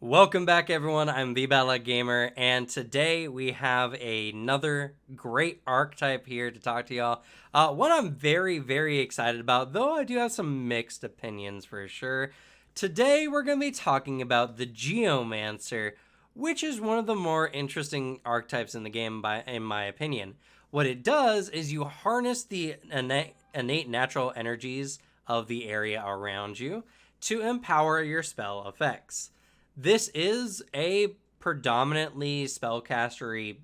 Welcome back, everyone. I'm the Battle Gamer, and today we have another great archetype here to talk to y'all. One I'm very excited about, though I do have some mixed opinions for sure. Today we're going to be talking about the Geomancer, which is one of the more interesting archetypes in the game, in my opinion. What it does is you harness the innate natural energies of the area around you to empower your spell effects. This is a predominantly spellcastery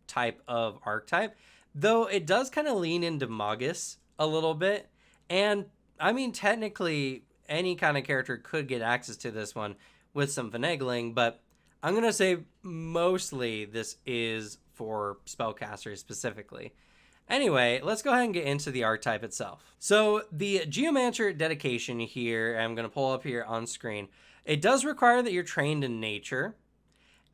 type of archetype, though it does kind of lean into Magus a little bit. And I mean, technically, any kind of character could get access to this one with some finagling, but I'm going to say mostly this is for spellcasters specifically. Anyway, let's go ahead and get into the archetype itself. So the Geomancer dedication here, I'm going to pull up here on screen. It does require that you're trained in nature.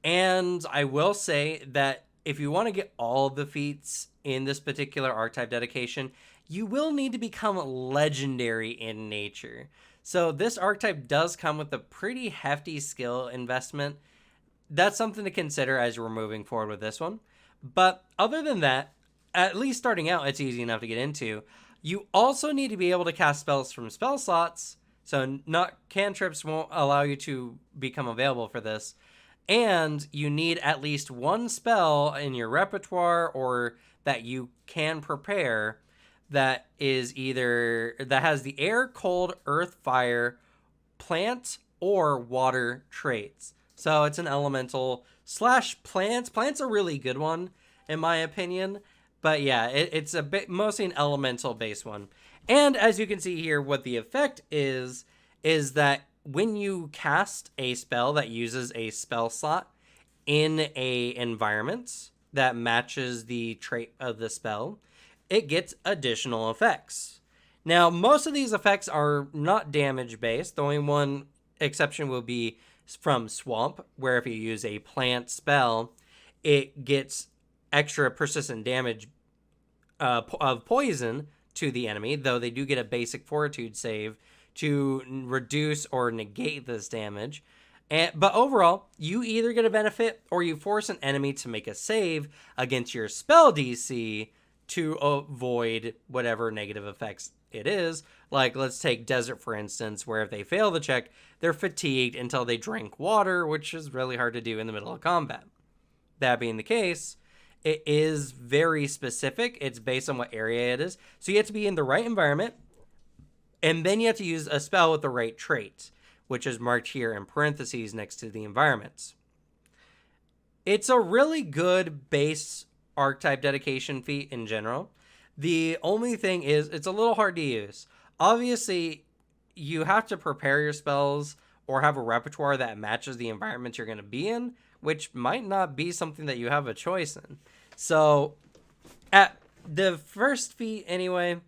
And I will say that if you want to get all of the feats in this particular archetype dedication, you will need to become legendary in nature. So this archetype does come with a pretty hefty skill investment. That's something to consider as we're moving forward with this one. But other than that, at least starting out, it's easy enough to get into. You also need to be able to cast spells from spell slots. So not cantrips won't allow you to become available for this. And you need at least one spell in your repertoire or that you can prepare that is either that has the air, cold, earth, fire, plant, or water traits. So it's an elemental / plants. Plant's a really good one, in my opinion. But yeah, it's a bit mostly an elemental based one. And as you can see here, what the effect is that when you cast a spell that uses a spell slot in a environment that matches the trait of the spell, it gets additional effects. Now, most of these effects are not damage based. The only one exception will be from Swamp, where if you use a plant spell, it gets extra persistent damage of poison to the enemy, though they do get a basic fortitude save to reduce or negate this damage. But overall, you either get a benefit or you force an enemy to make a save against your spell DC to avoid whatever negative effects it is. Like, let's take Desert, for instance, where if they fail the check, they're fatigued until they drink water, which is really hard to do in the middle of combat. That being the case, it is very specific. It's based on what area it is. So you have to be in the right environment, and then you have to use a spell with the right trait, which is marked here in parentheses next to the environments. It's a really good base archetype dedication feat in general. The only thing is it's a little hard to use. Obviously, you have to prepare your spells or have a repertoire that matches the environment you're going to be in, which might not be something that you have a choice in. So, at the first feat anyway,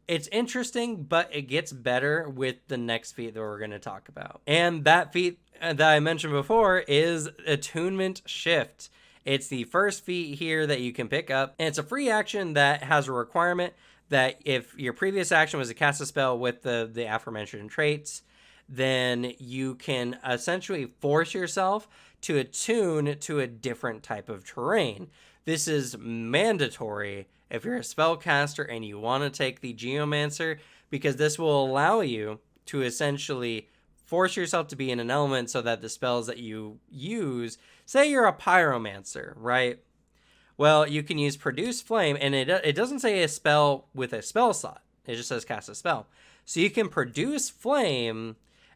it's interesting, but it gets better with the next feat that we're going to talk about. And that feat that I mentioned before is Attunement Shift. It's the first feat here that you can pick up, and it's a free action that has a requirement that if your previous action was to cast a spell with the aforementioned traits, then you can essentially force yourself to attune to a different type of terrain. This is mandatory if you're a spellcaster and you want to take the Geomancer, because this will allow you to essentially force yourself to be in an element so that the spells that you use, say you're a pyromancer, right? Well, you can use Produce Flame, and it doesn't say a spell with a spell slot. It just says cast a spell. So you can Produce Flame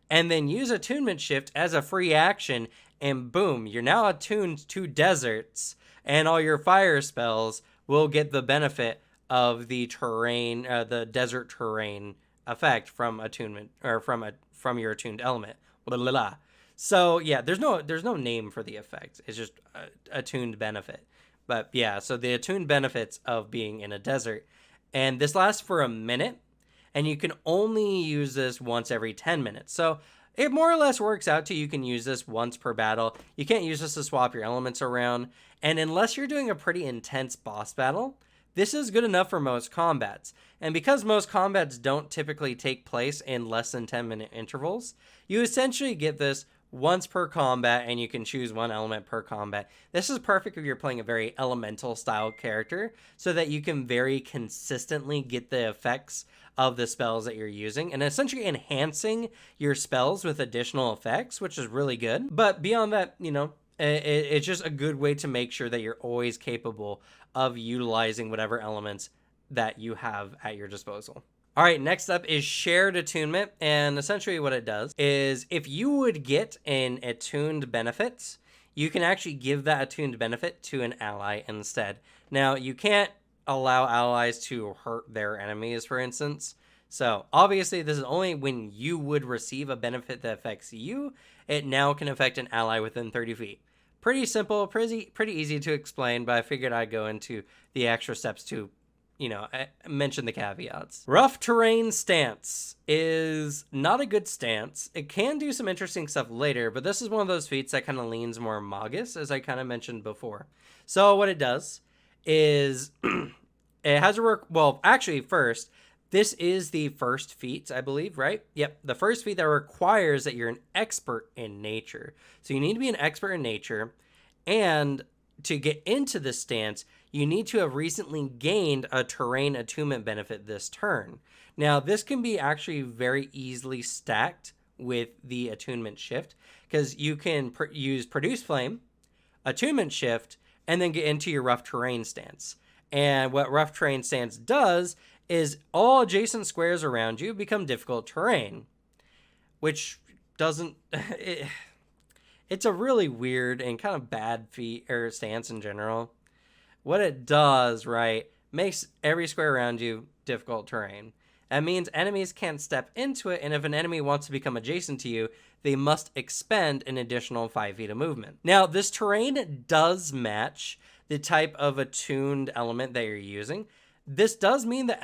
and then use Attunement Shift as a free action, and boom, you're now attuned to deserts, and all your fire spells will get the benefit of the terrain, the desert terrain effect from attunement, or from your attuned element. Blah, blah, blah. So yeah, there's no name for the effect. It's just attuned benefit. But yeah, so the attuned benefits of being in a desert, and this lasts for a minute, and you can only use this once every 10 minutes. So it more or less works out to you can use this once per battle. You can't use this to swap your elements around. And unless you're doing a pretty intense boss battle, this is good enough for most combats. And because most combats don't typically take place in less than 10-minute intervals, you essentially get this once per combat, and you can choose one element per combat. This is perfect if you're playing a very elemental style character, so that you can very consistently get the effects of the spells that you're using, and essentially enhancing your spells with additional effects, which is really good. But beyond that, it's just a good way to make sure that you're always capable of utilizing whatever elements that you have at your disposal. All right, next up is Shared Attunement, and essentially what it does is if you would get an attuned benefit, you can actually give that attuned benefit to an ally instead. Now, you can't allow allies to hurt their enemies, for instance. So, obviously, this is only when you would receive a benefit that affects you. It now can affect an ally within 30 feet. Pretty simple, pretty easy to explain, but I figured I'd go into the extra steps to mention the caveats. Rough Terrain Stance is not a good stance. It can do some interesting stuff later, but this is one of those feats that kind of leans more Magus, as I kind of mentioned before. So what it does is it has a first, this is the first feat, I believe, right? Yep, the first feat that requires that you're an expert in nature. So you need to be an expert in nature, and to get into this stance, you need to have recently gained a terrain attunement benefit this turn. Now, this can be actually very easily stacked with the attunement shift, because you can use Produce Flame, attunement shift, and then get into your Rough Terrain stance. And what Rough Terrain stance does is all adjacent squares around you become difficult terrain, which doesn't... It's a really weird and kind of bad feat or stance in general. What it does, right, makes every square around you difficult terrain. That means enemies can't step into it, and if an enemy wants to become adjacent to you, they must expend an additional 5 feet of movement. Now, this terrain does match the type of attuned element that you're using. This does mean that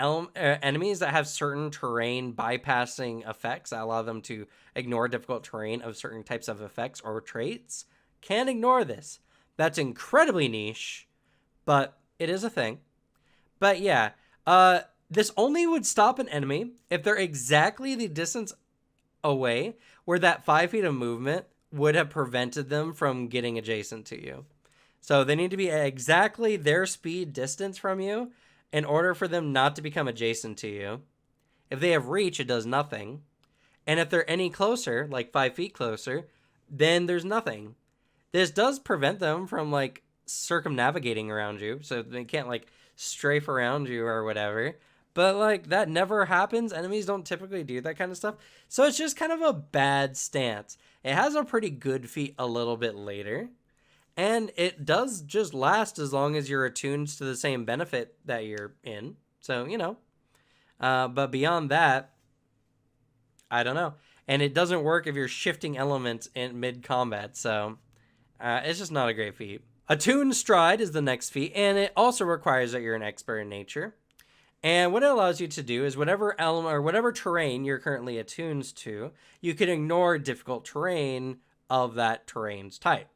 enemies that have certain terrain bypassing effects that allow them to ignore difficult terrain of certain types of effects or traits can ignore this. That's incredibly niche, but it is a thing. But yeah, this only would stop an enemy if they're exactly the distance away where that 5 feet of movement would have prevented them from getting adjacent to you. So they need to be at exactly their speed distance from you in order for them not to become adjacent to you. If they have reach, it does nothing. And if they're any closer, like 5 feet closer, then there's nothing. This does prevent them from, like, circumnavigating around you, so they can't, like, strafe around you or whatever. But, like, that never happens. Enemies don't typically do that kind of stuff. So it's just kind of a bad stance. It has a pretty good feat a little bit later. And it does just last as long as you're attuned to the same benefit that you're in. So, but beyond that, I don't know. And it doesn't work if you're shifting elements in mid-combat. So, it's just not a great feat. Attuned Stride is the next feat. And it also requires that you're an expert in nature. And what it allows you to do is whatever element or whatever terrain you're currently attuned to, you can ignore difficult terrain of that terrain's type.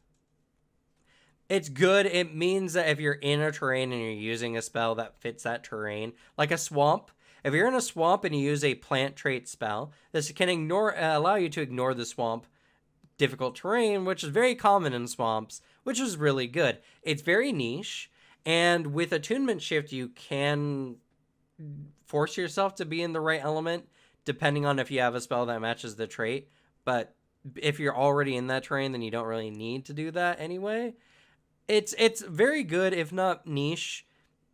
It's good. It means that if you're in a terrain and you're using a spell that fits that terrain, like a swamp, if you're in a swamp and you use a plant trait spell, this can allow you to ignore the swamp difficult terrain, which is very common in swamps, which is really good. It's very niche, and with attunement shift, you can force yourself to be in the right element, depending on if you have a spell that matches the trait. But if you're already in that terrain, then you don't really need to do that anyway. It's very good, if not niche.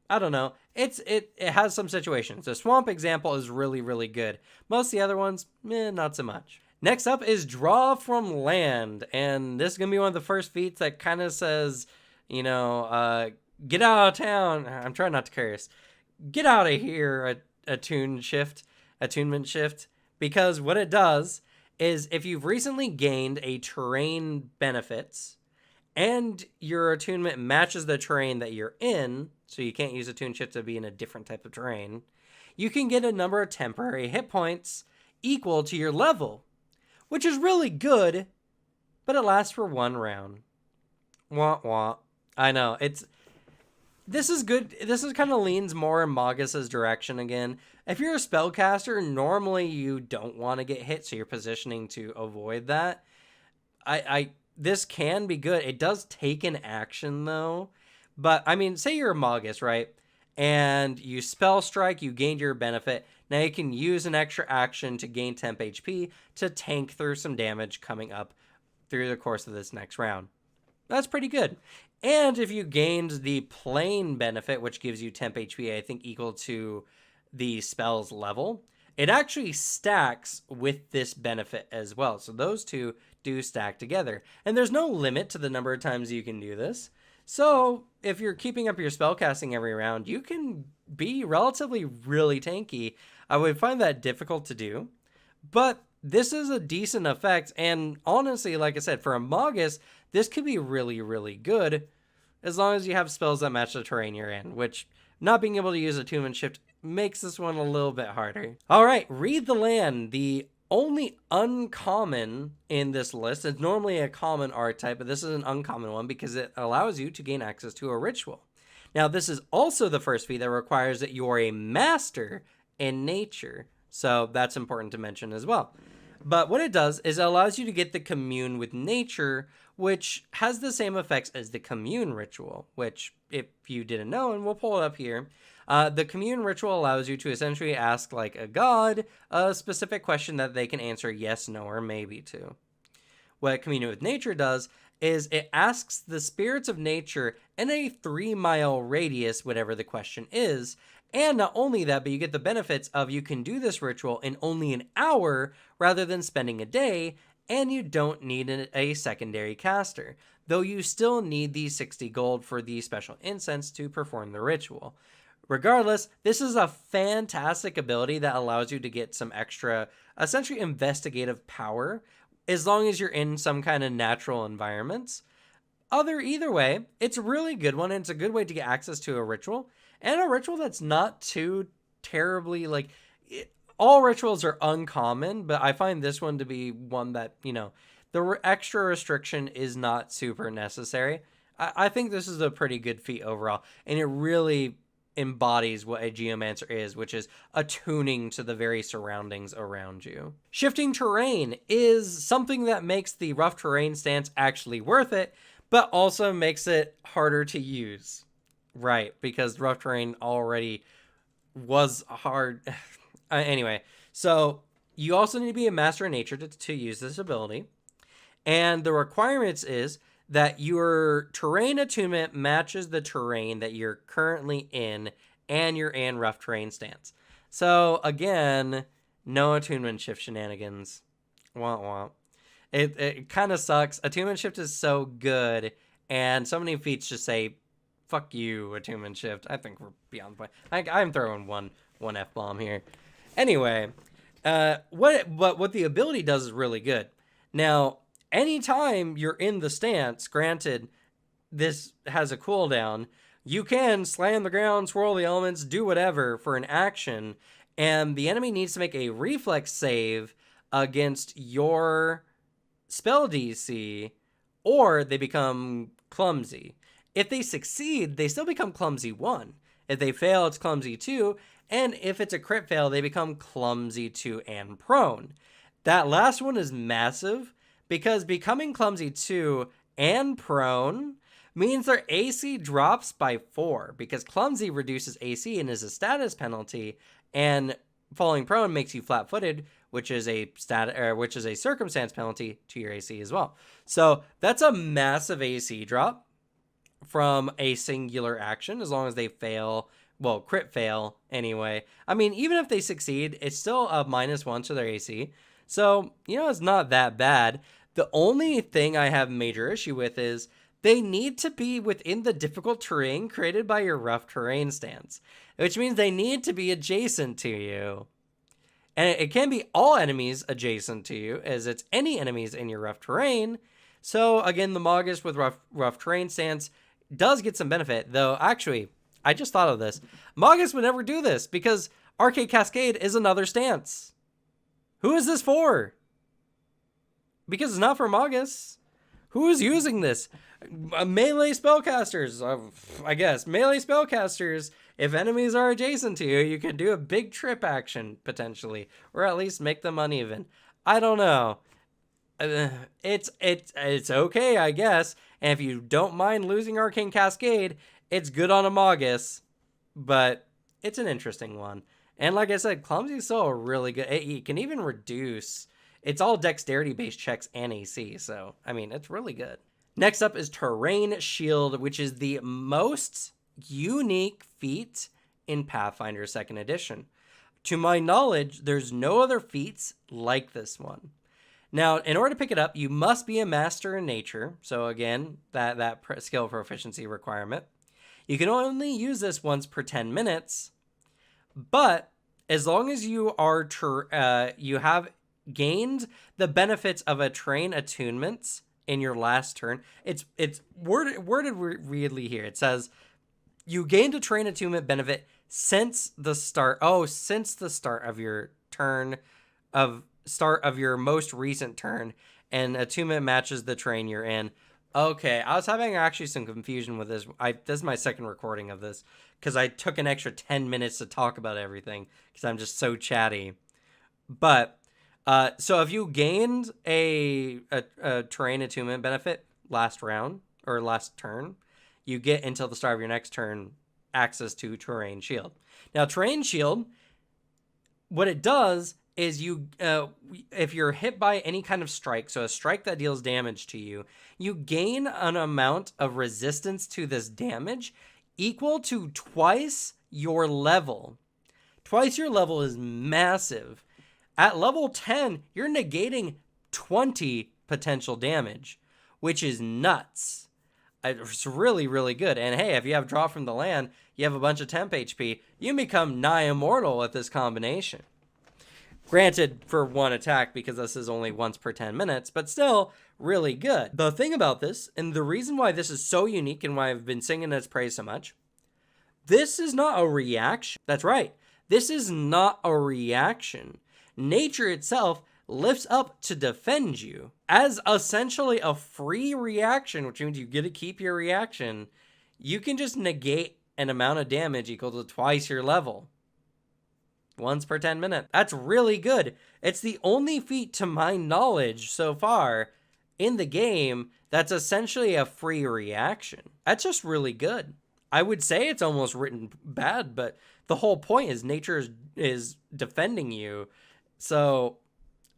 I don't know. It has some situations. The swamp example is really, really good. Most of the other ones, not so much. Next up is Draw from Land, and this is going to be one of the first feats that kind of says, get out of town. I'm trying not to curse. Get out of here, attunement shift, because what it does is if you've recently gained a terrain benefits, and your attunement matches the terrain that you're in, so you can't use attune shift to be in a different type of terrain, you can get a number of temporary hit points equal to your level, which is really good, but it lasts for 1 round. Wah wah. I know, this is good. This is kind of leans more in Magus's direction again. If you're a spellcaster, normally you don't want to get hit, so you're positioning to avoid that. this can be good. It does take an action though. But I mean, say you're a Magus, right? And you spell strike, you gained your benefit. Now you can use an extra action to gain temp HP to tank through some damage coming up through the course of this next round. That's pretty good. And if you gained the plain benefit, which gives you temp HP, I think equal to the spell's level, it actually stacks with this benefit as well. So those two do stack together. And there's no limit to the number of times you can do this. So if you're keeping up your spellcasting every round, you can be relatively really tanky. I would find that difficult to do, but this is a decent effect. And honestly, like I said, for a Magus, this could be really, really good as long as you have spells that match the terrain you're in, which not being able to use Attunement Shift makes this one a little bit harder. All right, Read the Land, the only uncommon in this list. It's normally a common archetype, but this is an uncommon one because it allows you to gain access to a ritual. Now, this is also the first feat that requires that you are a master in nature, so that's important to mention as well. But what it does is it allows you to get the Commune with Nature, which has the same effects as the Commune ritual, which, if you didn't know, and we'll pull it up here, the Commune ritual allows you to essentially ask, like a god, a specific question that they can answer yes, no, or maybe to. What Commune with Nature does is it asks the spirits of nature in a 3-mile radius, whatever the question is. And not only that, but you get the benefits of you can do this ritual in only an hour rather than spending a day, and you don't need a secondary caster, though you still need the 60 gold for the special incense to perform the ritual. Regardless, this is a fantastic ability that allows you to get some extra, essentially investigative power, as long as you're in some kind of natural environments. Either way, it's a really good one, and it's a good way to get access to a ritual, and a ritual that's not too terribly, all rituals are uncommon, but I find this one to be one that, the extra restriction is not super necessary. I think this is a pretty good feat overall, and it really embodies what a Geomancer is, which is attuning to the very surroundings around you. Shifting terrain is something that makes the rough terrain stance actually worth it, but also makes it harder to use. Right, because rough terrain already was hard. Anyway, so you also need to be a master in nature to use this ability. And the requirements is that your terrain attunement matches the terrain that you're currently in and you're in rough terrain stance. So again, no attunement shift shenanigans. Womp womp. It kind of sucks. Attunement shift is so good, and so many feats just say, fuck you, attunement shift. I think we're beyond the point. I'm throwing one F-bomb here. Anyway, what the ability does is really good. Now, anytime you're in the stance, granted, this has a cooldown, you can slam the ground, swirl the elements, do whatever for an action, and the enemy needs to make a reflex save against your spell DC, or they become clumsy. If they succeed, they still become clumsy 1. If they fail, it's clumsy 2, and if it's a crit fail, they become clumsy 2 and prone. That last one is massive, because becoming clumsy 2 and prone means their AC drops by 4, because clumsy reduces AC and is a status penalty, and falling prone makes you flat-footed, which is a circumstance penalty to your AC as well. So that's a massive AC drop from a singular action, as long as they fail, crit fail anyway. I mean, even if they succeed, it's still a -1 to their AC. So, it's not that bad. The only thing I have major issue with is they need to be within the difficult terrain created by your rough terrain stance, which means they need to be adjacent to you. And it can be all enemies adjacent to you, as it's any enemies in your rough terrain. So again, the Magus with rough terrain stance does get some benefit, though actually, I just thought of this. Magus would never do this because Arcade Cascade is another stance. Who is this for? Because it's not for Magus. Who is using this? Melee spellcasters, I guess. Melee spellcasters, if enemies are adjacent to you, you can do a big trip action, potentially. Or at least make them uneven. I don't know. It's okay, I guess. And if you don't mind losing Arcane Cascade, it's good on a Magus, but it's an interesting one. And like I said, Clumsy is still a really good. It can even reduce. It's all dexterity based checks and AC, so I mean it's really good. Next up is Terrain Shield, which is the most unique feat in Pathfinder 2nd Edition. To my knowledge, there's no other feats like this one. Now, in order to pick it up, you must be a master in nature. So again, that skill proficiency requirement. You can only use this once per 10 minutes, but as long as you are you have gained the benefits of a Terrain Attunement in your last turn. It's worded weirdly here. It says you gained a Terrain Attunement benefit since the start of your turn of start of your most recent turn, and attunement matches the terrain you're in. Okay, I was having actually some confusion with this. This is my second recording of this because I took an extra 10 minutes to talk about everything because I'm just so chatty. But so if you gained a terrain attunement benefit last round or last turn, you get until the start of your next turn access to Terrain Shield. Now, Terrain Shield, what it does is you, if you're hit by any kind of strike, so a strike that deals damage to you, you gain an amount of resistance to this damage equal to twice your level. Twice your level is massive. At level 10, you're negating 20 potential damage, which is nuts. It's really, really good. And hey, if you have Draw from the Land, you have a bunch of temp HP, you become nigh immortal with this combination. Granted, for one attack, because this is only once per 10 minutes, but still really good. The thing about this, and the reason why this is so unique and why I've been singing its praise so much, this is not a reaction. That's right. This is not a reaction. Nature itself lifts up to defend you as essentially a free reaction, which means you get to keep your reaction. You can just negate an amount of damage equal to twice your level. Once per 10 minutes. That's really good. It's the only feat to my knowledge so far in the game that's essentially a free reaction. That's just really good. I would say it's almost written bad, but the whole point is nature is defending you. So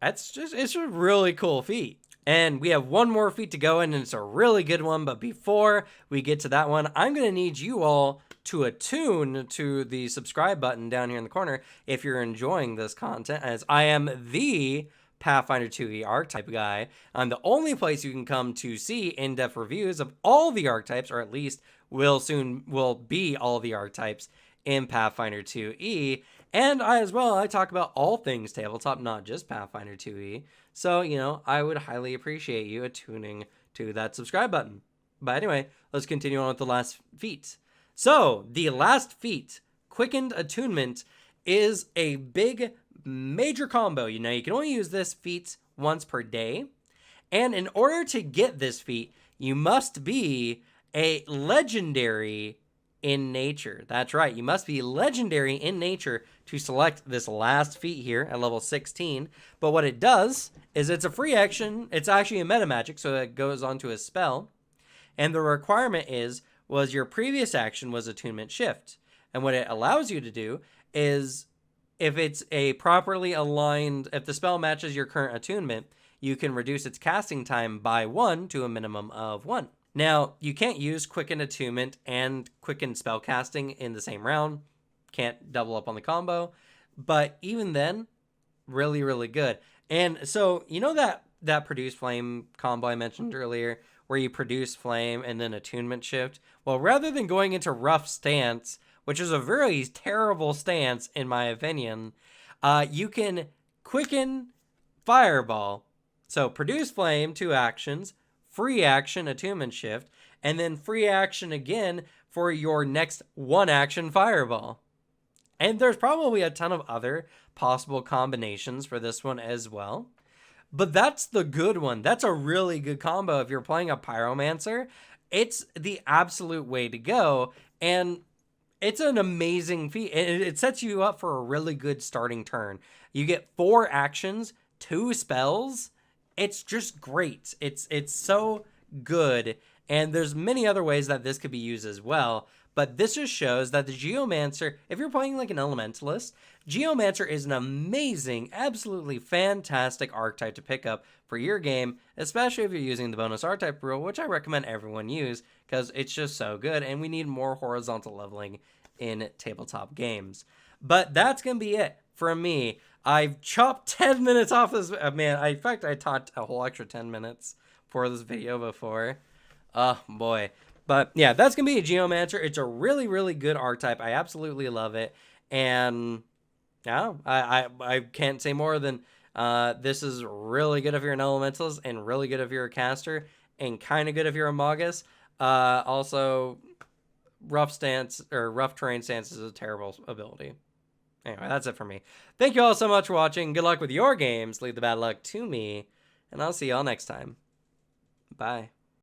it's a really cool feat. And we have one more feat to go in, and it's a really good one. But before we get to that one, I'm going to need you all to attune to the subscribe button down here in the corner if you're enjoying this content, as I am the Pathfinder 2e archetype guy. I'm the only place you can come to see in-depth reviews of all the archetypes, or at least will be all the archetypes in Pathfinder 2e. And I talk about all things tabletop, not just Pathfinder 2e. So, I would highly appreciate you attuning to that subscribe button. But anyway, let's continue on with the last feat. So, the last feat, Quickened Attunement, is a big, major combo. You can only use this feat once per day. And in order to get this feat, you must be a legendary in nature. That's right. You must be legendary in nature to select this last feat here at level 16. But what it does is it's a free action. It's actually a meta magic, so it goes onto a spell. And the requirement was your previous action was Attunement Shift. And what it allows you to do is, if it's a properly aligned, if the spell matches your current attunement, you can reduce its casting time by 1 to a minimum of 1. Now, you can't use Quickened Attunement and Quickened Spellcasting in the same round. Can't double up on the combo. But even then, really, really good. And so, that Produce Flame combo I mentioned earlier, where you produce flame and then attunement shift? Well, rather than going into rough stance, which is a very terrible stance in my opinion, you can quicken fireball. So produce flame, 2 actions, free action, attunement shift, and then free action again for your next 1 action fireball. And there's probably a ton of other possible combinations for this one as well. But that's the good one. That's a really good combo. If you're playing a Pyromancer, it's the absolute way to go. And it's an amazing feat. It sets you up for a really good starting turn. You get 4 actions, 2 spells, it's just great. It's so good, and there's many other ways that this could be used as well. But this just shows that the Geomancer, if you're playing like an Elementalist, Geomancer is an amazing, absolutely fantastic archetype to pick up for your game, especially if you're using the bonus archetype rule, which I recommend everyone use because it's just so good, and we need more horizontal leveling in tabletop games. But that's going to be it for me. I've chopped 10 minutes off this. Man, in fact, I talked a whole extra 10 minutes for this video before. Oh, boy. But yeah, that's going to be a Geomancer. It's a really, really good archetype. I absolutely love it. And yeah, I can't say more than this is really good if you're an Elementalist and really good if you're a caster and kind of good if you're a Magus. Also, rough terrain stance is a terrible ability. Anyway, that's it for me. Thank you all so much for watching. Good luck with your games. Leave the bad luck to me. And I'll see y'all next time. Bye.